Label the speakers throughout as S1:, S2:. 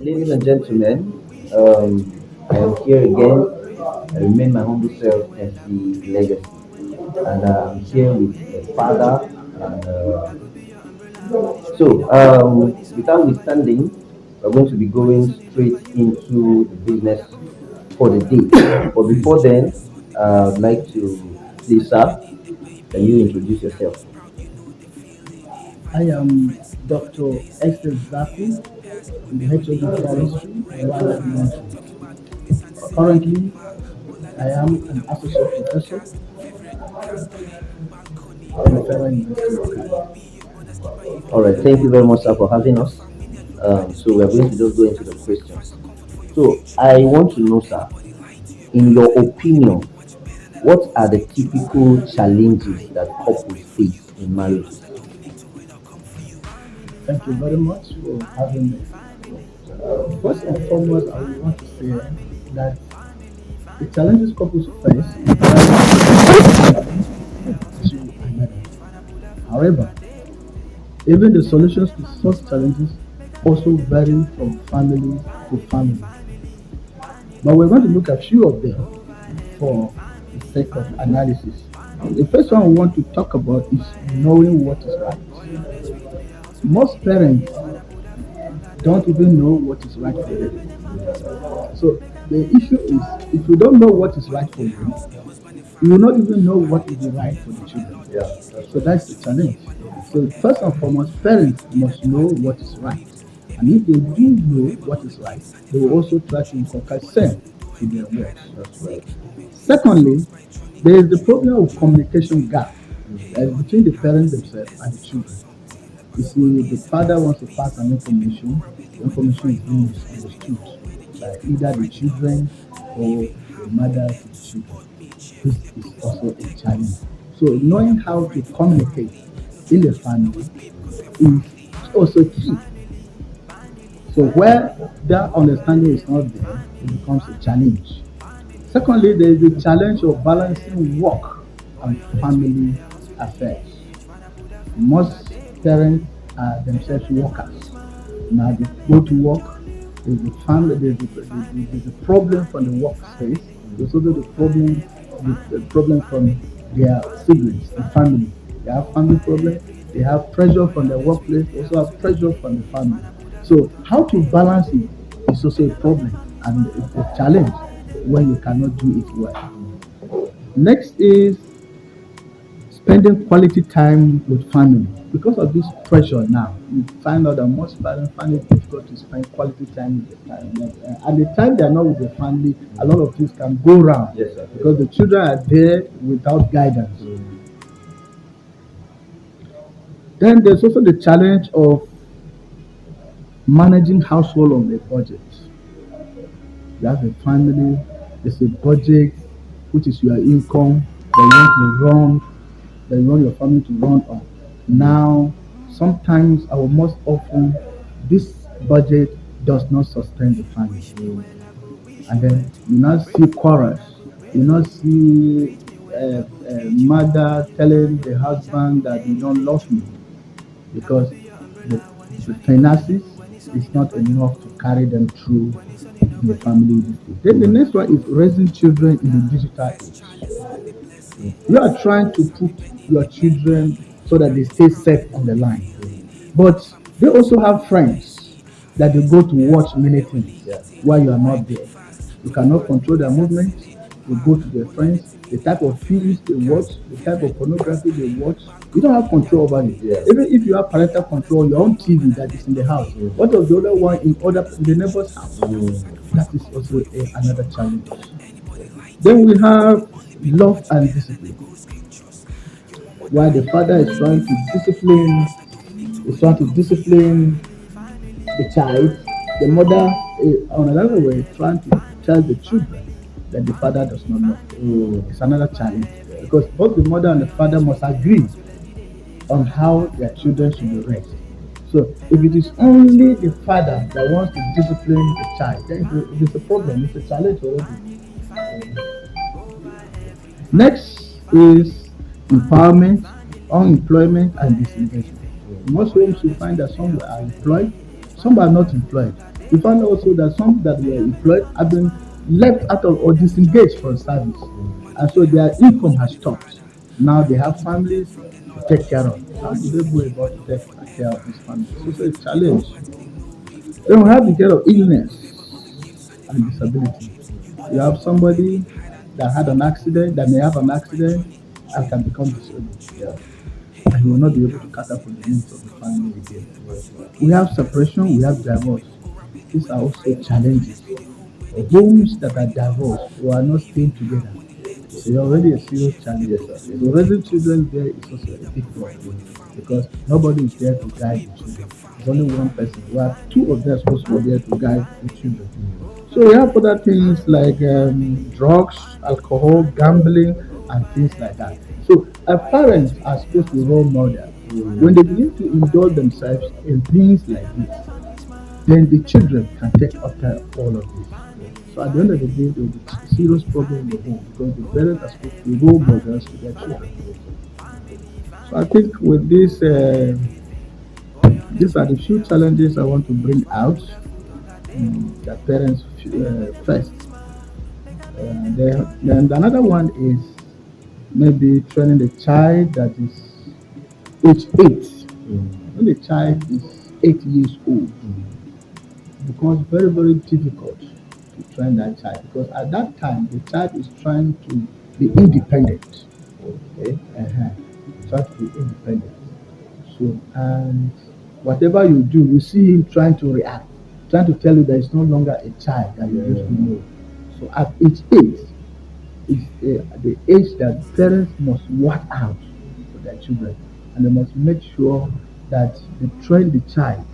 S1: Ladies and gentlemen, I am here again. I remain my humble self, MC Legacy, and I'm here with the father. And without withstanding, we're going to be going straight into the business for the day. But before then, I'd like to please, sir, can you introduce yourself?
S2: I am Dr. Zaku in the HOD Forestry and Wildlife Management. Currently, I am an associate professor in the Federal University of Ghana.
S1: All right, thank you very much, sir, for having us. So we're going to just go into the questions. So I want to know, sir, in your opinion, what are the typical challenges that couples face in marriages?
S2: Thank you very much for having me. First and foremost, I would want to say that the challenges couples face vary to another. However, even the solutions to such challenges also vary from family to family. But we're going to look at a few of them for the sake of analysis. The first one we want to talk about is knowing what is right. Most parents don't even know what is right for them. So the issue is if you don't know what is right for you, you will not even know what will be right for the children.
S1: Yeah,
S2: So that's the challenge. So first and foremost, parents must know what is right. And if they do know what is right, they will also try to inculcate same to their words.
S1: that's right.
S2: Secondly, there is the problem of communication gap between the parents themselves and the children. You see, the father wants to pass an information, the information is being misunderstood by either the children or the mother to the children. This is also a challenge. So knowing how to communicate in the family is also key. So where that understanding is not there, it becomes a challenge. Secondly, there is the challenge of balancing work and family affairs. Most parents are themselves workers. Now they go to work, there's a family, there's a problem from the workspace, there's also the problem from their siblings, the family. They have family problem, they have pressure from their workplace, they also have pressure from the family. So how to balance it is also a problem and it's a challenge when you cannot do it well. Next is spending quality time with family. Because of this pressure now, you find out that most parents find it difficult to spend quality time with the family. And the time they are not with the family, a lot of things can go wrong
S1: Yes, sir.
S2: because the children are there without guidance. Then there's also the challenge of managing household on a budget. You have a family, there's a budget, which is your income that you want your family to run on. Now, sometimes or most often, this budget does not sustain the family. And then you now see quarrels. You now see mother telling the husband that you don't love me because the, the finances is not enough to carry them through the family. Then the next one is raising children in the digital age. You are trying to put your children so that they stay safe on the line. But they also have friends that they go to watch many things
S1: Yeah.
S2: while you are not there. You cannot control their movement. They go to their friends, the type of films they watch, the type of pornography they watch. You don't have control over it.
S1: Yeah.
S2: Even if you have parental control, your own TV that is in the house. What of the other one in the neighbor's house? That is also another challenge. Then we have love and discipline. While the father is trying to discipline the child, the mother, on another way, trying to tell the children that the father does not love them. It's another challenge because both the mother and the father must agree on how their children should be raised. So if it is only the father that wants to discipline the child, then it's a problem, it's a challenge already. Next is empowerment, unemployment, and disengagement. In most homes, you find that some are employed, some are not employed. We found also that some that were employed have been left out of or disengaged from service, and so their income has stopped. Now they have families to take care of. How do they go about to take care of these families? So it's a challenge. Then we have the care of illness and disability. You have somebody that had an accident, that may have an accident and can become disabled. Yeah. And he will not be able to cater for the needs of the family again. We have separation, we have divorce. These are also challenges. Homes that are divorced or are not staying together, it's already a serious challenge. Yes, sir. So raising children there is also a big problem because nobody is there to guide the children. There's only one person. Well, two of them supposed to be there to guide the children. So we have other things like drugs, alcohol, gambling, and things like that. So our parents are supposed to be role models. When they begin to indulge themselves in things like this, then the children can take after all of this. So at the end of the day, there will be serious problem in the home because the parents are supposed to be role models to their children. So I think with this, these are the few challenges I want to bring out that parents face. Then another one is maybe training the child that is age 8. When the child is 8 years old, it becomes very, very difficult to train that child because at that time the child is trying to be independent. Okay? Try to be independent. So, and whatever you do, you see him trying to react, trying to tell you that it's no longer a child that you used to know. So, at age 8 is the age that parents must watch out for their children, and they must make sure that they train the child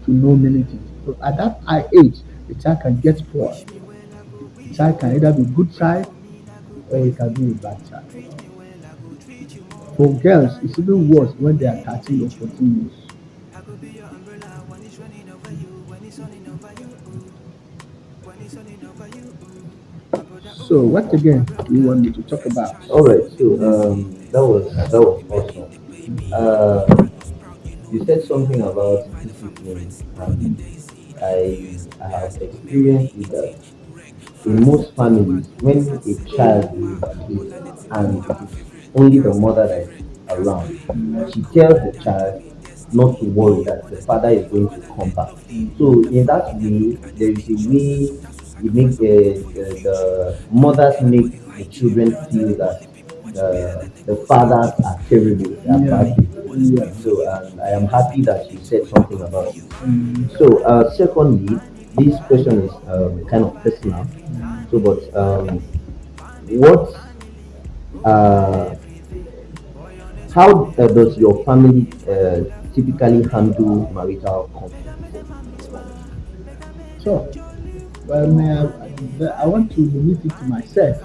S2: to know many things. So, at that high age, the child can get spoiled. The child can either be a good child or it can be a bad child. For girls, it's even worse when they are 13 or 14 years. So, what again do you want me to talk about?
S1: All right. So that was awesome. You said something about discipline, and I have experienced it that in most families, when a child misbehaves and it is only the mother that is around, she tells the child not to worry that the father is going to come back. So in that way, there is a way it make the mothers make the children feel that the fathers are terrible, they are bad people.
S2: Yeah.
S1: So and I am happy that you said something about it.
S2: Mm.
S1: So secondly, this question is kind of personal. So, but what uh, how does your family typically handle marital conflict?
S2: So, well, I want to limit it to myself.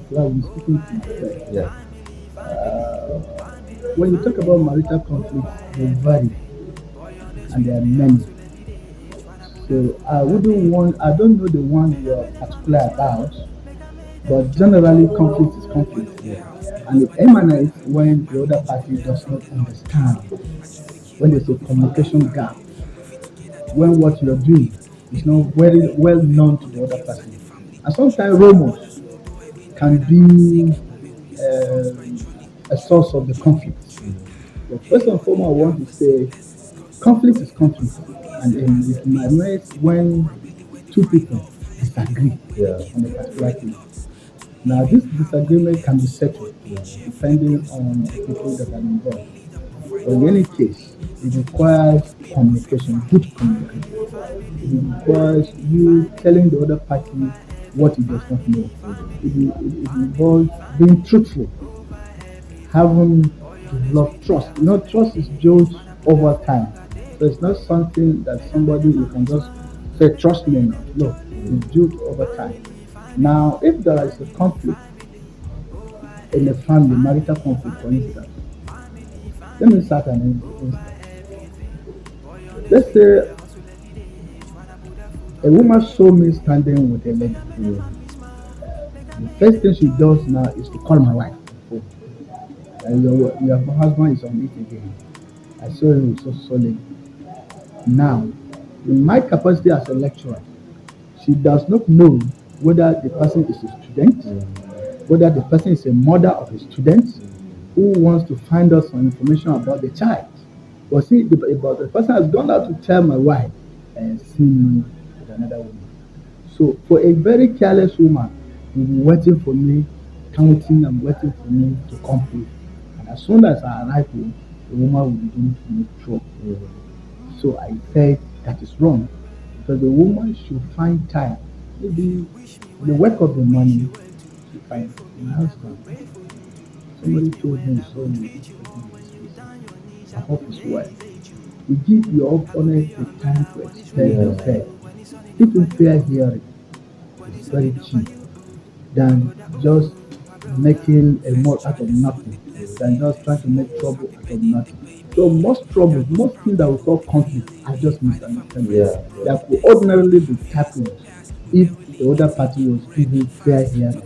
S2: So I'm speaking to myself.
S1: Yeah.
S2: When you talk about marital conflicts, they vary and there are many. So I don't know the one you are particular about, but generally conflict is conflict.
S1: Yeah.
S2: And it emanates when the other party does not understand, when there's a communication gap, when what you're doing is not very well known to the other person. And sometimes rumors can be a source of the conflict. But first and foremost, I want to say conflict is conflict, and it might when two people disagree
S1: Yeah.
S2: on a particular thing. Now, this disagreement can be settled depending on the people that are involved. But in any case, it requires communication, good communication. It requires you telling the other party what he does not know. It involves being truthful, having developed trust. You know, trust is built over time. So it's not something that somebody you can just say, trust me now. No, it's built over time. Now, if there is a conflict in a family, marital conflict, for instance, let me start an instance. Let's say a woman saw me standing with a lady. The first thing she does now is to call my wife. And your husband is on it again. I saw him with so lady. Now, In my capacity as a lecturer, she does not know whether the person is a student, whether the person is a mother of a student who wants to find out some information about the child. But see, but the person has gone out to tell my wife and seen me with another woman. So for a very careless woman, will be waiting for me, counting and waiting for me to come home. And as soon as I arrive home, the woman will begin to make trouble. So I said that is wrong because the woman should find time. Maybe the work of the money, she find my husband. Somebody told me so I hope it's well. You give your opponent the time to express yourself. Even fair hearing is very cheap than just making a mud out of nothing, than just trying to make trouble out of nothing. So most troubles, most things that we call conflict are just misunderstandings that could ordinarily be tackled if the other party was given fair hearing.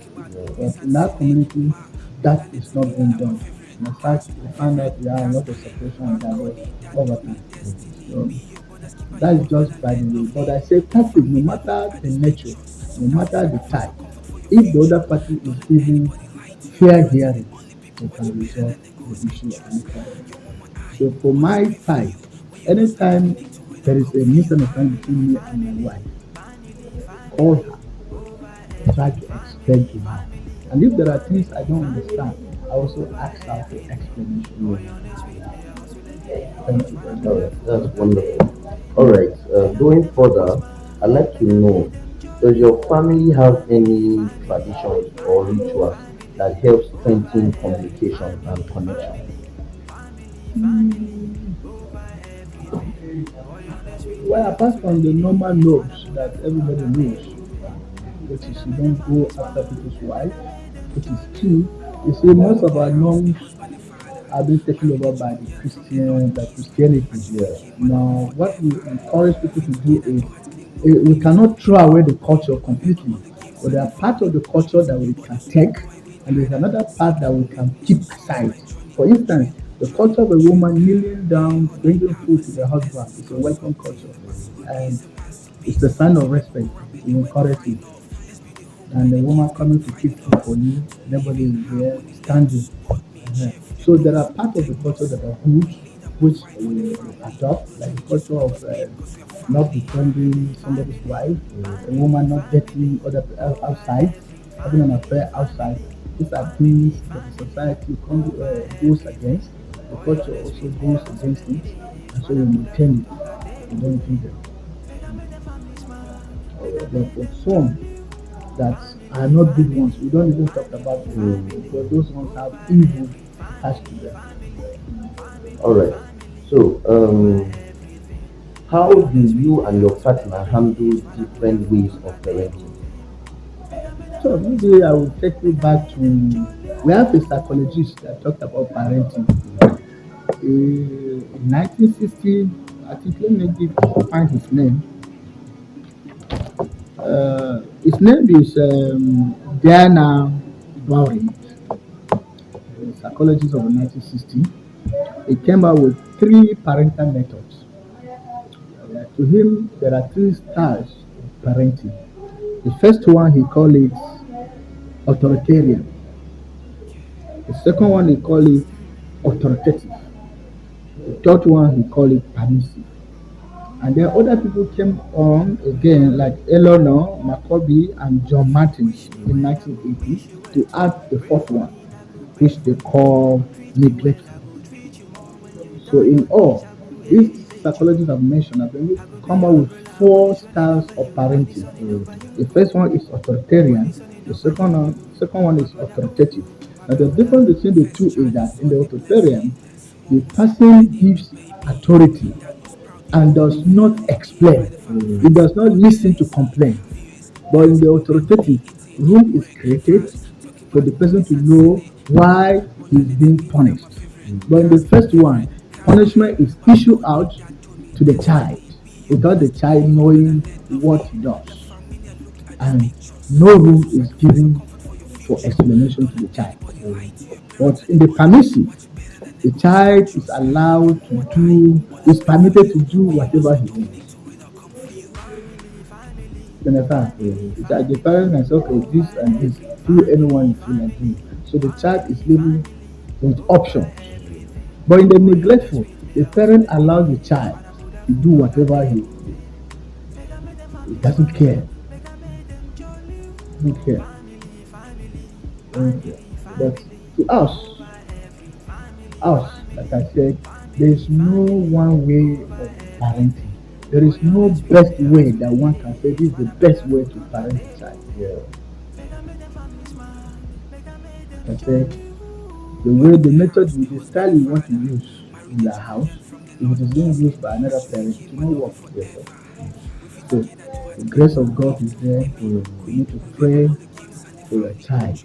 S2: But in our community, that is not being done. In fact, we find out there are a lot of separation and divorce over time. So that is just by the way. But I say conflict, no matter the nature, no matter the type, if the other party is given fair hearing, they can resolve the issue amicably. So for my side, anytime there is a misunderstanding between me and my wife, call her, try to explain to her. And if there are things I don't understand, I also ask her for explanation. Thank you very
S1: All
S2: much.
S1: right, that's wonderful. All right, going further, I'd like to know, does your family have any traditions or rituals that help strengthen communication and connection?
S2: Well, apart from the normal notes that everybody knows, which is you don't go after people's wife, which is true. You see, most of our norms have been taken over by Christianity. Now, what we encourage people to do is we cannot throw away the culture completely, but there are parts of the culture that we can take, and there's another part that we can keep aside. For instance, the culture of a woman kneeling down, bringing food to the husband is a welcome culture, and it's a sign of respect. We encourage it, and the woman coming to keep food for you, nobody is there standing. Uh-huh. So there are parts of the culture that are good, which we adopt, like the culture of not befriending somebody's wife, a woman not dating outside, having an affair outside. These are things that the society goes against. The culture also goes against it, and so we maintain it. We don't do that. But for some that are not good ones, we don't even talk about them because those ones have evil attached to them.
S1: All right. So, how do you and your partner handle different ways of parenting?
S2: So maybe I will take you back to we have a psychologist that talked about parenting. In 1960, I think let me find his name. His name is Diana Bowring, a psychologist of the 1960s. He came out with three parental methods. To him, there are three styles of parenting. The first one he called it authoritarian. The second one he called it authoritative. The third one he called it permissive. And then other people came on again, like Eleanor McCoby and John Martins in 1980, to add the fourth one, which they call neglectful. So in all, these psychologists have mentioned that when you come up with four styles of parenting. The first one is authoritarian, the second one is authoritative. Now the difference between the two is that in the authoritarian, the person gives authority and does not explain. He does not listen to complain. But in the authoritative, room is created for the person to know why he is being punished. But in the first one, punishment is issued out to the child without the child knowing what he does. And no room is given for explanation to the child. But in the permissive, the child is allowed to do, is permitted to do whatever he wants. You understand?
S1: Mm.
S2: The child, the parent can say, okay, this and this, do anyone you feel like doing. So the child is living with options. But in the neglectful, the parent allows the child to do whatever he doesn't care. Doesn't care. Doesn't care. But to us, like I said, there is no one way of parenting. There is no best way that one can say this is the best way to parent a child.
S1: Yeah.
S2: Like I said, the way, the method, the style you want to use in your house, if it is being used by another parent, it will not work.
S1: Yes, sir.
S2: So the grace of God is there.
S1: Mm.
S2: You need to pray for your child.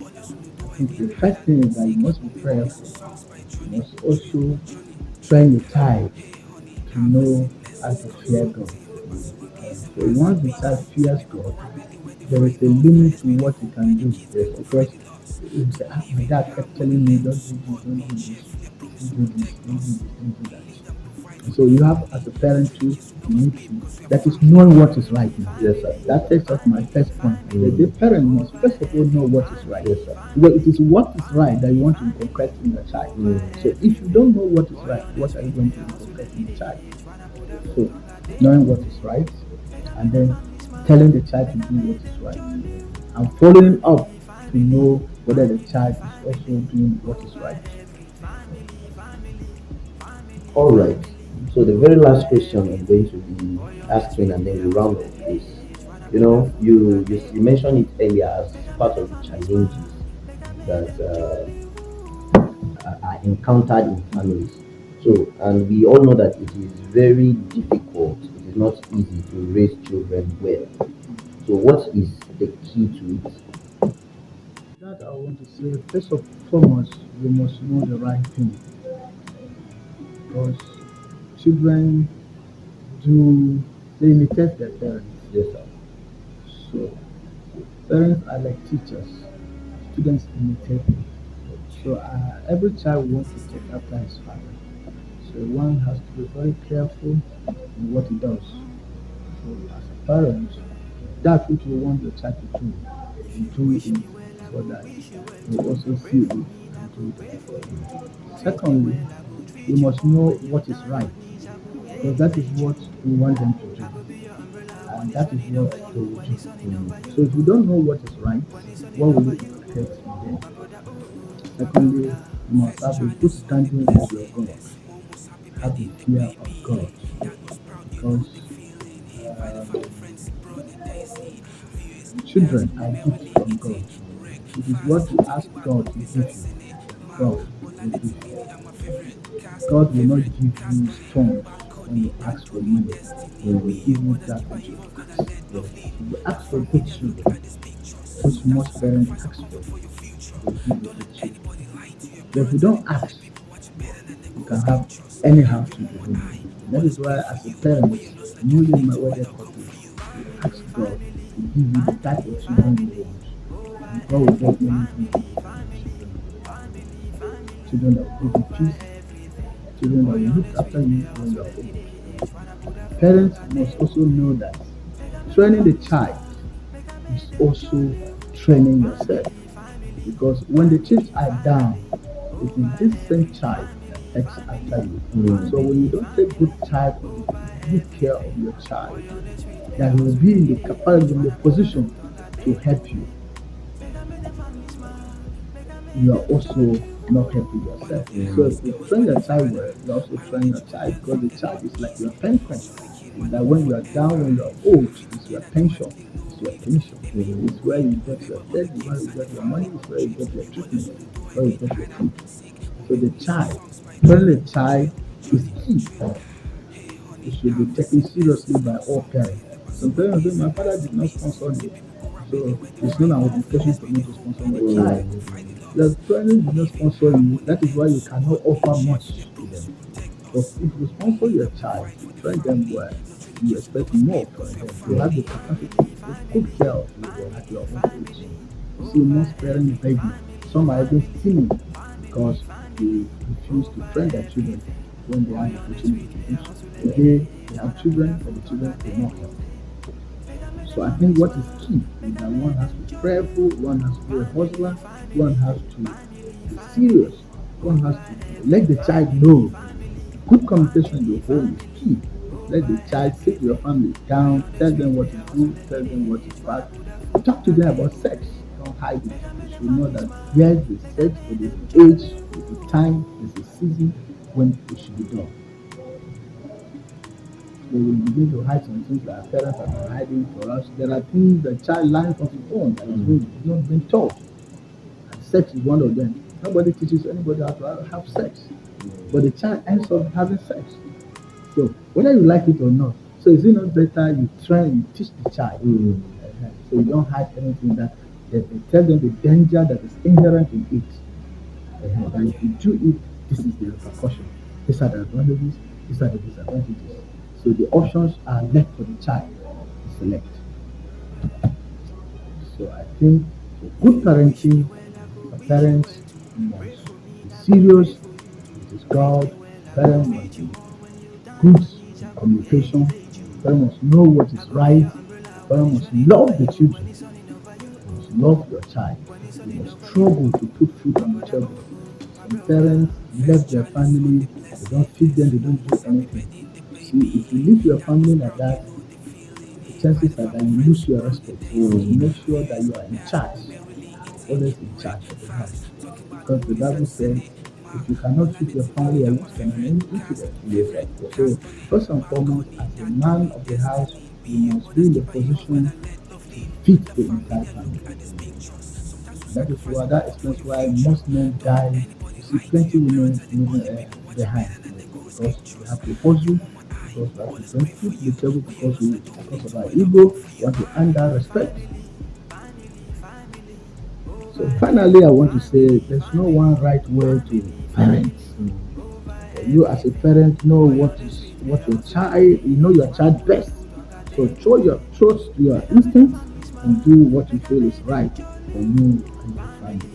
S2: I think the first thing is that you must be prayerful. You must also train your child to know how to fear God. So once the child fears God, there is a limit to what he can do.
S1: Yes, sir.
S2: Because he will say, ah, my dad kept telling me, don't do this, don't do this, don't do this, don't do this, don't do that. So you have, as a parent too, you need to, that is knowing what is right now.
S1: Yes, sir. Yes,
S2: That
S1: sir.
S2: takes us to my first point. The
S1: Mm.
S2: parent must first of all know what is right.
S1: Yes, sir.
S2: Because it is what is right that you want to inculcate in your child.
S1: Mm.
S2: So if you don't know what is right, what are you going to inculcate in your child? So knowing what is right and then telling the child to do what is right and following up to know whether the child is also doing what is right.
S1: All right. So the very last question I'm going to be asking, and then we round up, is, you mentioned it earlier as part of the challenges that are encountered in families. So, and we all know that it is very difficult. It is not easy to raise children well. So, what is the key to it?
S2: That I want to say, first and foremost, you must know the right thing because children do they imitate their parents.
S1: Yes, sir.
S2: So parents are like teachers, students imitate them. So every child wants to take after his father. So one has to be very careful in what he does. So as a parent, that which you want your child to do, you do it so that you also see it and do it also. Secondly, you must know what is right because that is what you want them to do and that is what they will do. So if you don't know what is right, what will you inculcate in them? Secondly, you must have a good standing with your God. Have a fear of God because um, children are gifts from God. It is what you ask God to give you. God will give you. God will not give you stones when you ask for money. He will give you that which you ask. Yes. If you ask for good children, which most parents ask for, they will give you good children. But if you don't ask, you can have anyhow children. That is why, as a parent, newly wedded couple, you ask God to give you the type of children you want. And God will definitely give you the kind of children you want. Children that will give you peace, children that will look after you when you are old. Parents must also know that training the child is also training yourself. Because when the chips are down, it is this same child that takes after you. So when you don't take good care of your child, that will be in the capacity, in the position to help you, you are also not helping yourself. So if you train your child well, you also train your child because the child is like your pension. It's that when you are down, when you are old, it's your pension. It's your pension. It's where you get your bed, it's where you get your money, it's where you get your treatment, it's where you get your food. So the child, training the child is key. It should be taken seriously by all parents. Some parents say, my father did not sponsor me. So it's not an obligation for me to sponsor my child. Your parents did not sponsor you. That is why you cannot offer much to them. But if you sponsor your child, you train them well, you expect more from them. They have the capacity to take good care of you at your own age. You see, most parents begging. Some are even stealing because they refuse to train their children when they have the opportunity to do so. Today, they have children, but the children do not help. So I think what is key is that one has to be prayerful, one has to be a hustler, one has to be serious, one has to let the child know. Good communication in the home is key. Let the child sit with your family down, tell them what is good, tell them what is bad. Talk to them about sex. Don't hide it. They should know that yes, there's sex, but there's an age, there's a time, there's a season when it should be done. They will begin to hide some things that our parents have been hiding for us. There are things the child learns on his own that is not being taught. And sex is one of them. Nobody teaches anybody how to have sex, but the child ends up having sex. So whether you like it or not, so is it not better you try and you teach the child? So you don't hide anything that they tell them the danger that is inherent in it. And if you do it, this is the repercussion. These are the advantages, these are the disadvantages. So the options are left for the child to select. So I think for good parenting, the parents must be serious. It is God. Parents must be good in communication. Parents must know what is right. Parents must love the children. You must love your child. You must struggle to put food on the table. Some parents left their family, they don't feed them, they don't do anything. See, if you leave your family like that, the chances are that you lose your respect. So make sure that you are in charge, always in charge of the house. Because the Bible says, if you cannot feed your family, what can an enemy do to them?
S1: Yes, sir.
S2: So, first and foremost, as a man of the house, you must be in the position to feed the entire family. That is why that explains why most men die. You see plenty women leaving behind because we have to hustle, because we have to bring food to the table, because of our ego, we want to earn that respect. So finally, I want to say there's no one right way to parent. You as a parent know what your child, you know your child best. So trust your instincts and do what you feel is right for you and your family.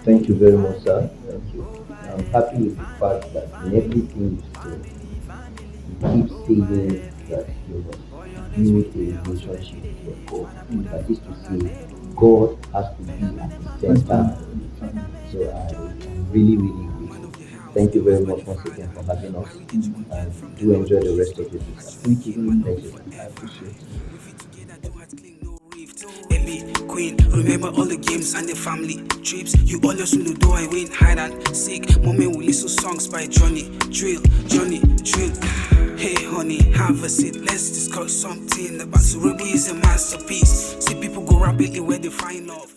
S1: Thank you very much, sir. Thank you. I'm happy with the fact that in everything you say, you keep saying that you must build a relationship with your God. That is to say, God has to be at the center. So I'm really, really grateful. Thank you very much once again for having us, and do enjoy the rest of your day, sir.
S2: Thank you very much.
S1: Thank you, sir.
S2: I appreciate it.
S3: Ellie, Queen, remember all the games and the family trips. You always knew the door I win, hide and seek. Moment we listen songs by Johnny, drill. Hey honey, have a seat. Let's discuss something about Surubu is a masterpiece. See people go rapidly where they find love.